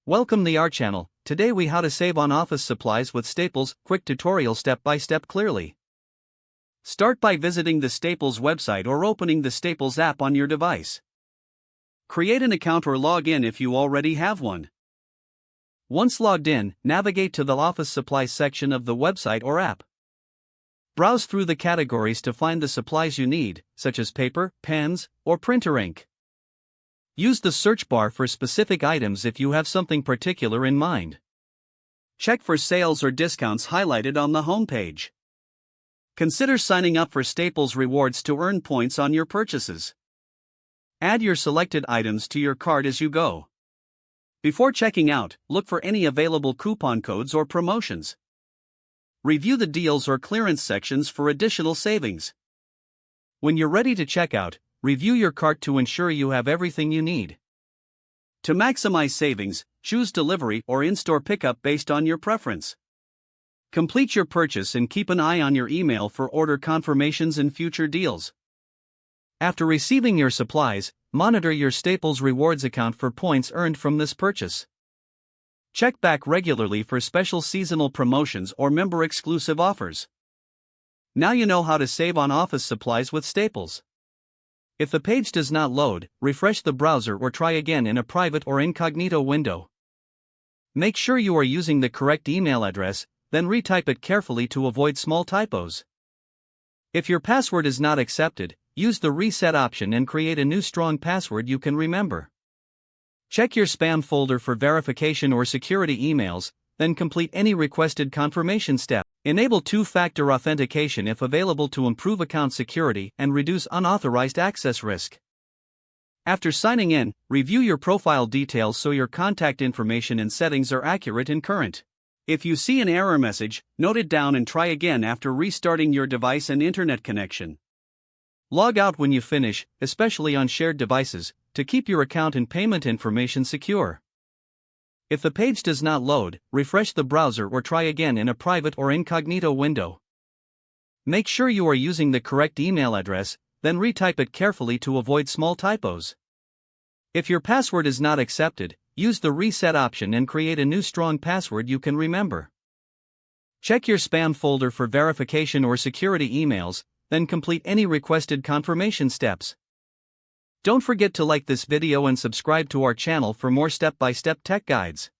Welcome to our channel. Today we how to save on office supplies with Staples, quick tutorial step by step clearly. Start by visiting the Staples website or opening the Staples app on your device. Create an account or log in if you already have one. Once logged in, navigate to the office supplies section of the website or app. Browse through the categories to find the supplies you need, such as paper, pens, or printer ink. Use the search bar for specific items if you have something particular in mind. Check for sales or discounts highlighted on the home page. Consider signing up for Staples Rewards to earn points on your purchases. Add your selected items to your cart as you go. Before checking out, look for any available coupon codes or promotions. Review the deals or clearance sections for additional savings. When you're ready to check out, review your cart to ensure you have everything you need. To maximize savings, choose delivery or in-store pickup based on your preference. Complete your purchase and keep an eye on your email for order confirmations and future deals. After receiving your supplies, monitor your Staples Rewards account for points earned from this purchase. Check back regularly for special seasonal promotions or member-exclusive offers. Now you know how to save on office supplies with Staples. If the page does not load, refresh the browser or try again in a private or incognito window. Make sure you are using the correct email address, then retype it carefully to avoid small typos. If your password is not accepted, use the reset option and create a new strong password you can remember. Check your spam folder for verification or security emails, then complete any requested confirmation step. Enable two-factor authentication if available to improve account security and reduce unauthorized access risk. After signing in, review your profile details so your contact information and settings are accurate and current. If you see an error message, note it down and try again after restarting your device and internet connection. Log out when you finish, especially on shared devices, to keep your account and payment information secure. If the page does not load, refresh the browser or try again in a private or incognito window. Make sure you are using the correct email address, then retype it carefully to avoid small typos. If your password is not accepted, use the reset option and create a new strong password you can remember. Check your spam folder for verification or security emails, then complete any requested confirmation steps. Don't forget to like this video and subscribe to our channel for more step-by-step tech guides.